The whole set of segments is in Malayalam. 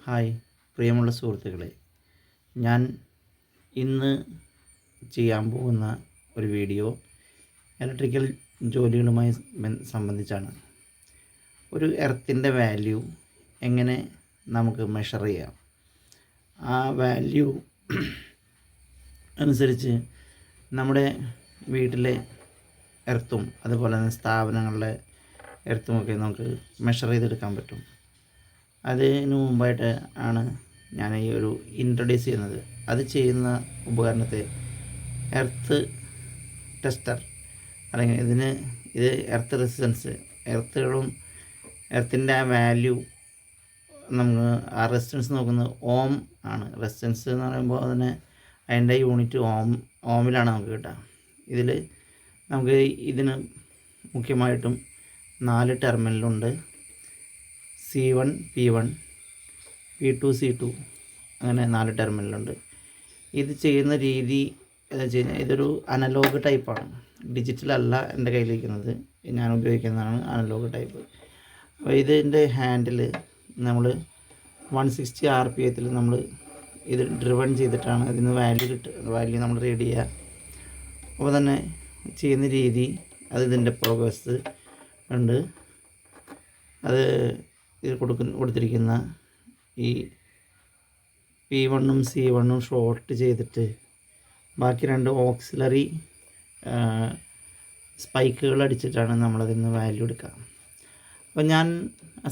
ഹായ് പ്രിയമുള്ള സുഹൃത്തുക്കളെ, ഞാൻ ഇന്ന് ചെയ്യാൻ പോകുന്ന ഒരു വീഡിയോ ഇലക്ട്രിക്കൽ ജോലികളുമായി സംബന്ധിച്ചാണ്. ഒരു എർത്തിൻ്റെ വാല്യൂ എങ്ങനെ നമുക്ക് മെഷർ ചെയ്യാം, ആ വാല്യൂ അനുസരിച്ച് നമ്മുടെ വീട്ടിലെ എർത്തും അതുപോലെ തന്നെ സ്ഥാപനങ്ങളിലെ എർത്തുമൊക്കെ നമുക്ക് മെഷർ ചെയ്തെടുക്കാൻ പറ്റും. അതിന് മുമ്പായിട്ട് ആണ് ഞാൻ ഈ ഒരു ഇൻട്രൊഡ്യൂസ് ചെയ്യുന്നത്. അത് ചെയ്യുന്ന ഉപകരണത്തെ എർത്ത് ടെസ്റ്റർ അല്ലെങ്കിൽ ഇത് എർത്ത് റെസിസ്റ്റൻസ്, എർത്തിൻ്റെ ആ വാല്യൂ നമുക്ക് ആ റെസിസ്റ്റൻസ് നോക്കുന്നത് ഓം ആണ്. റെസിസ്റ്റൻസ് എന്ന് പറയുമ്പോൾ അതിൻ്റെ യൂണിറ്റ് ഓമിലാണ് നമുക്ക് കിട്ടുക. നമുക്ക് ഇതിന് മുഖ്യമായിട്ടും 4 ടെർമിനലുണ്ട്. C1 P1 P2 C2 അങ്ങനെ 4 ടെർമിനലുണ്ട്. ഇത് ചെയ്യുന്ന രീതി എന്ന് വെച്ച് കഴിഞ്ഞാൽ ഇതൊരു അനലോഗ് ടൈപ്പാണ്, ഡിജിറ്റൽ അല്ല എൻ്റെ കയ്യിലിരിക്കുന്നത്. ഞാൻ ഉപയോഗിക്കുന്നതാണ് അനലോഗ് ടൈപ്പ്. അപ്പോൾ ഇതിൻ്റെ ഹാൻഡിൽ നമ്മൾ 160 RPM നമ്മൾ ഇത് ഡ്രിവൺ ചെയ്തിട്ടാണ് ഇതിന് വാല്യൂ നമ്മൾ റീഡ് ചെയ്യുക. അപ്പോൾ തന്നെ ചെയ്യുന്ന രീതി ഇതിൻ്റെ പ്രോഗ്രസ് ഉണ്ട്. അത് ഇത് കൊടുത്തിരിക്കുന്ന ഈ P1 C1 ഷോർട്ട് ചെയ്തിട്ട് ബാക്കി 2 ഓക്സിലറി സ്പൈക്കുകൾ അടിച്ചിട്ടാണ് നമ്മളതിൽ നിന്ന് വാല്യൂ എടുക്കുക. അപ്പോൾ ഞാൻ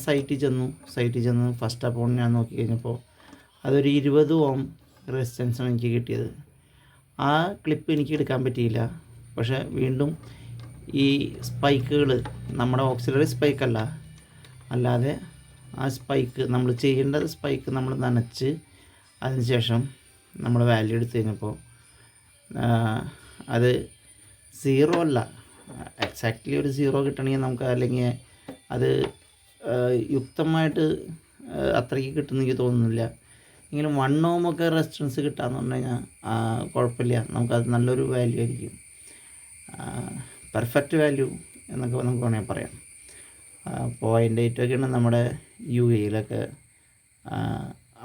സൈറ്റിൽ ചെന്നു ഫസ്റ്റ് അപ്പോൾ ഞാൻ നോക്കി കഴിഞ്ഞപ്പോൾ അതൊരു 20 ഓം റെസിസ്റ്റൻസാണ് എനിക്ക് കിട്ടിയത്. ആ ക്ലിപ്പ് എനിക്ക് എടുക്കാൻ പറ്റിയില്ല. പക്ഷേ വീണ്ടും ഈ സ്പൈക്കുകൾ നമ്മുടെ ഓക്സിലറി സ്പൈക്കല്ല, അല്ലാതെ ആ സ്പൈക്ക് നമ്മൾ ചെയ്യേണ്ടത് സ്പൈക്ക് നമ്മൾ നനച്ച് അതിന് ശേഷം നമ്മൾ വാല്യൂ എടുത്തു കഴിഞ്ഞപ്പോൾ അത് 0 അല്ല, എക്സാക്ട്ലി ഒരു 0 കിട്ടണമെങ്കിൽ നമുക്ക്, അല്ലെങ്കിൽ അത് യുക്തമായിട്ട് അത്രയ്ക്ക് കിട്ടുന്നെനിക്ക് തോന്നുന്നില്ല. എങ്കിലും 1 ഓമൊക്കെ റെസിസ്റ്റൻസ് കിട്ടാമെന്ന് പറഞ്ഞു കഴിഞ്ഞാൽ കുഴപ്പമില്ല, നമുക്കത് നല്ലൊരു വാല്യൂ ആയിരിക്കും. പെർഫെക്റ്റ് വാല്യൂ എന്നൊക്കെ നമുക്ക് വേണമെങ്കിൽ പറയാം. 0.8 നമ്മുടെ UAE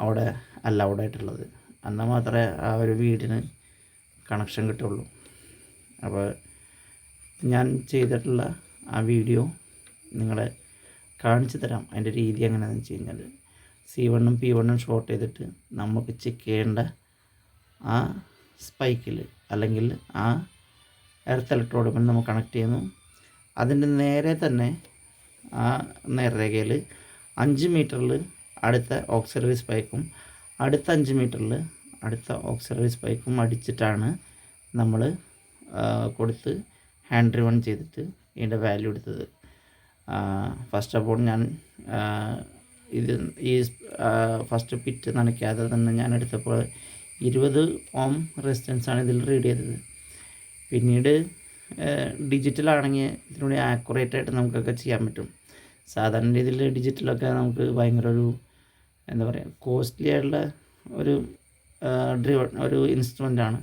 അവിടെ അലൗഡ് ആയിട്ടുള്ളത്. എന്നാൽ മാത്രമേ ആ ഒരു വീടിന് കണക്ഷൻ കിട്ടുള്ളൂ. അപ്പോൾ ഞാൻ ചെയ്തിട്ടുള്ള ആ വീഡിയോ നിങ്ങളെ കാണിച്ചു തരാം. അതിൻ്റെ രീതി എങ്ങനെയാണെന്ന് വെച്ച് കഴിഞ്ഞാൽ C1 P1 ഷോർട്ട് ചെയ്തിട്ട് നമുക്ക് ചെക്ക് ചെയ്യേണ്ട ആ സ്പൈക്കിൽ അല്ലെങ്കിൽ ആ എർത്ത് ഇലക്ട്രോഡ് നമ്മൾ കണക്ട് ചെയ്യുന്നു. അതിൻ്റെ നേരെ തന്നെ ആ നേർരേഖയിൽ 5 മീറ്ററിൽ അടുത്ത ഓക്സിലറി സ്പൈക്കും അടുത്ത 5 മീറ്ററിൽ അടുത്ത ഓക്സിലറി സ്പൈക്കും അടിച്ചിട്ടാണ് നമ്മൾ കൊടുത്ത് ഹാൻഡ് ഡ്രിവൺ ചെയ്തിട്ട് ഇതിൻ്റെ വാല്യൂ എടുത്തത്. ഫസ്റ്റ് അപ്പോൾ ഞാൻ ഈ ഫസ്റ്റ് പിറ്റ് നനയ്ക്കാതെ തന്നെ ഞാൻ എടുത്തപ്പോൾ 20 ഓം റെസിസ്റ്റൻസാണ് ഇതിൽ റീഡ് ചെയ്തത്. പിന്നീട് ഡിജിറ്റലാണെങ്കിൽ ഇതിലൂടെ ആക്യുറേറ്റായിട്ട് നമുക്കൊക്കെ ചെയ്യാൻ പറ്റും. സാധാരണ രീതിയിൽ ഡിജിറ്റലൊക്കെ നമുക്ക് ഭയങ്കര എന്താ പറയുക, കോസ്റ്റ്ലി ആയിട്ടുള്ള ഒരു ഇൻസ്ട്രുമെൻ്റാണ്.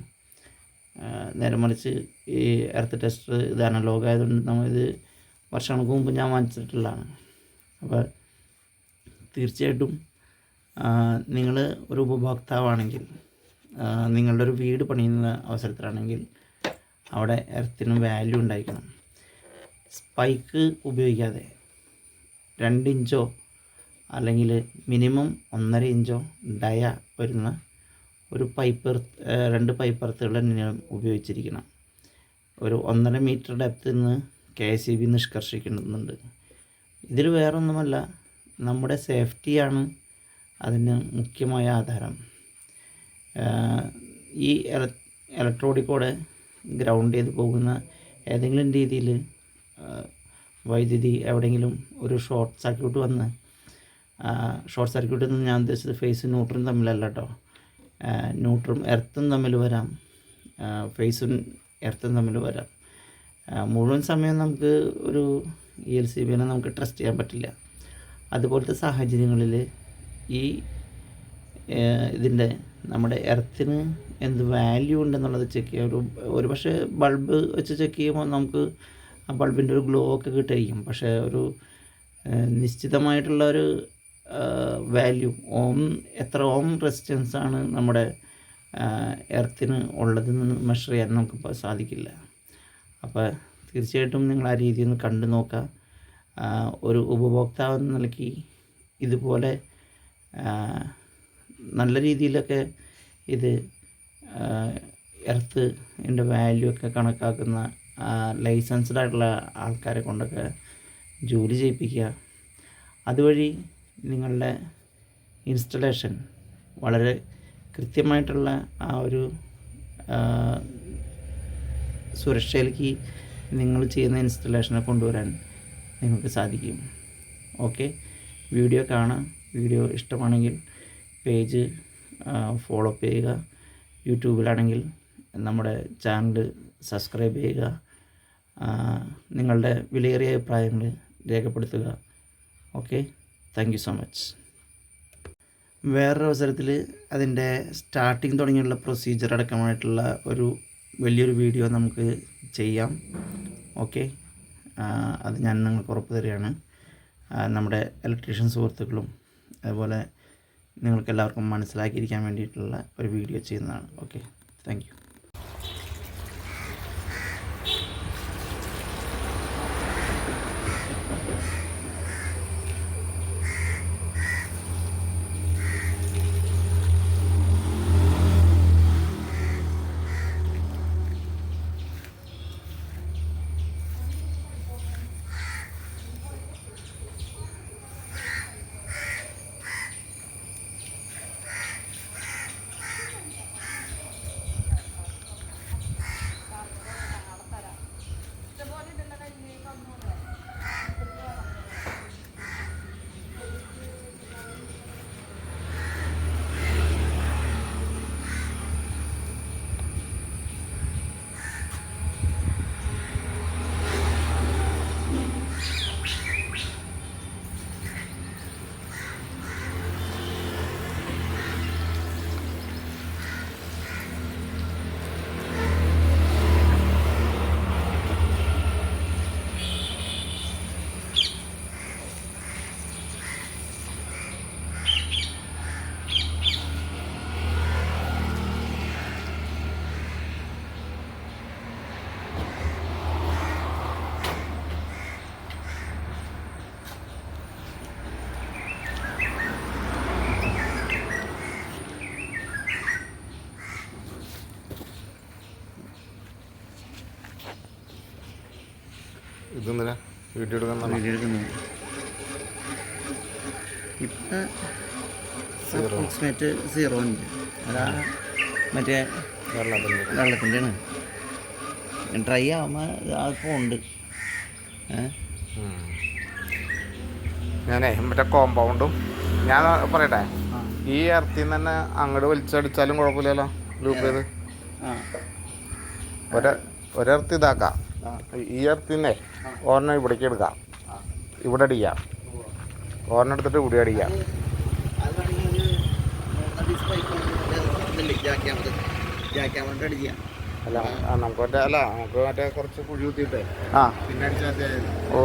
നേരെ മറിച്ച് ഈ എർത്ത് ടെസ്റ്റർ ഇത് അനലോഗ് ആയതുകൊണ്ട് നമ്മളിത് വർഷങ്ങൾക്ക് മുമ്പ് ഞാൻ വാങ്ങിച്ചിട്ടുള്ളതാണ്. അപ്പോൾ തീർച്ചയായിട്ടും നിങ്ങൾ ഒരു ഉപഭോക്താവാണെങ്കിൽ, നിങ്ങളുടെ ഒരു വീട് പണിയുന്ന അവസരത്തിലാണെങ്കിൽ അവിടെ എർത്തിന് വാല്യൂ ഉണ്ടായിരിക്കണം. സ്പൈക്ക് ഉപയോഗിക്കാതെ 2 ഇഞ്ചോ അല്ലെങ്കിൽ മിനിമം 1.5 ഇഞ്ചോ ഡയ വരുന്ന ഒരു 2 പൈപ്പ് എർത്തുകൾ തന്നെ ഉപയോഗിച്ചിരിക്കണം. ഒരു 1.5 മീറ്റർ ഡെപ്തിൽ നിന്ന് KCB നിഷ്കർഷിക്കുന്നുണ്ട്. ഇതിൽ വേറൊന്നുമല്ല, നമ്മുടെ സേഫ്റ്റിയാണ് അതിന് മുഖ്യമായ ആധാരം. ഈ ഇലക്ട്രോഡിക്കൂടെ ഗ്രൗണ്ട് ചെയ്ത് പോകുന്ന ഏതെങ്കിലും രീതിയിൽ വൈദ്യുതി എവിടെയെങ്കിലും ഒരു ഷോർട്ട് സർക്യൂട്ട് വന്ന്, ഷോർട്ട് സർക്യൂട്ട് എന്ന് ഞാൻ ഉദ്ദേശിച്ചത് ഫേസും ന്യൂട്രലും തമ്മിലല്ല കേട്ടോ, ന്യൂട്രും എർത്തും തമ്മിൽ വരാം, ഫേസും എർത്തും തമ്മിൽ വരാം. മുഴുവൻ സമയം നമുക്ക് ഒരു ELCBനെ നമുക്ക് ട്രസ്റ്റ് ചെയ്യാൻ പറ്റില്ല. അതുപോലത്തെ സാഹചര്യങ്ങളിൽ ഇതിൻ്റെ നമ്മുടെ എർത്തിന് എന്ത് വാല്യൂ ഉണ്ടെന്നുള്ളത് ചെക്ക് ചെയ്യാം. ഒരു പക്ഷേ ബൾബ് വെച്ച് ചെക്ക് ചെയ്യുമ്പോൾ നമുക്ക് ആ ബൾബിൻ്റെ ഒരു ഗ്ലോ ഒക്കെ കിട്ടായിരിക്കും. പക്ഷേ ഒരു നിശ്ചിതമായിട്ടുള്ള ഒരു വാല്യൂ എത്ര ഓം റെസിസ്റ്റൻസ് ആണ് നമ്മുടെ എർത്തിന് ഉള്ളതെന്ന് മെഷർ ചെയ്യാൻ നമുക്കിപ്പോൾ സാധിക്കില്ല. അപ്പോൾ തീർച്ചയായിട്ടും നിങ്ങൾ ആ രീതിയിൽ നിന്ന് കണ്ടു നോക്കുക. ഒരു ഉപഭോക്താവ് എന്ന നിലയ്ക്ക് ഇതുപോലെ നല്ല രീതിയിലൊക്കെ ഇത് എർത്തിൻ്റെ വാല്യൂ ഒക്കെ കണക്കാക്കുന്ന ലൈസൻസ്ഡ് ആയിട്ടുള്ള ആൾക്കാരെ കൊണ്ടൊക്കെ ജോലി ചെയ്യിപ്പിക്കുക. അതുവഴി നിങ്ങളുടെ ഇൻസ്റ്റലേഷൻ വളരെ കൃത്യമായിട്ടുള്ള ആ ഒരു സുരക്ഷയിലേക്ക് നിങ്ങൾ ചെയ്യുന്ന ഇൻസ്റ്റലേഷനെ കൊണ്ടുവരാൻ നിങ്ങൾക്ക് സാധിക്കും. ഓക്കെ, വീഡിയോ കാണാം. വീഡിയോ ഇഷ്ടമാണെങ്കിൽ പേജ് ഫോളോ അപ്പ് ചെയ്യുക. യൂട്യൂബിലാണെങ്കിൽ നമ്മുടെ ചാനൽ സബ്സ്ക്രൈബ് ചെയ്യുക. നിങ്ങളുടെ വിലയേറിയ അഭിപ്രായങ്ങൾ രേഖപ്പെടുത്തുക. Okay, thank you so much. വേറൊരു അവസരത്തിൽ അതിൻ്റെ സ്റ്റാർട്ടിങ് തുടങ്ങിയുള്ള പ്രൊസീജിയർ അടക്കമായിട്ടുള്ള ഒരു വലിയൊരു വീഡിയോ നമുക്ക് ചെയ്യാം. ഓക്കെ, അത് ഞാൻ നിങ്ങൾക്ക് ഉറപ്പ് തരികയാണ്. നമ്മുടെ ഇലക്ട്രീഷ്യൻ സുഹൃത്തുക്കളും അതുപോലെ നിങ്ങൾക്കെല്ലാവർക്കും മനസ്സിലാക്കിയിരിക്കാൻ വേണ്ടിയിട്ടുള്ള ഒരു വീഡിയോ ചെയ്യുന്നതാണ്. Okay, thank you. ഇതൊന്നുമില്ല, വീഡിയോ എടുക്കുന്നു. ഇപ്പം അപ്രോക്സിമേറ്റ് 0 ഉണ്ട്. അതാ മറ്റേ വെള്ളത്തിൻ്റെയാണ്. ഡ്രൈ ആകുമ്പോൾ അതിപ്പോൾ ഉണ്ട്. ഞാനേ മറ്റേ കോമ്പൗണ്ടും ഞാൻ പറയട്ടെ, ഈ എർത്തിൽ നിന്ന് തന്നെ അങ്ങോട്ട് വലിച്ചടിച്ചാലും കുഴപ്പമില്ലല്ലോ. ലൂപ്പ് ചെയ്ത് ഒരെർത്ത് ഇതാക്കാം. ഈ എർത്തിന്നെ ഓർണം ഇവിടേക്ക് എടുക്കാം, ഇവിടെ അടിക്കാം. ഓർണം എടുത്തിട്ട് ഇവിടെ അടിക്കാം. അല്ല നമുക്ക് മറ്റേ കുറച്ച് കുഴി കുത്തിയിട്ടേ പിന്നെ അടിച്ചാൽ. ഓ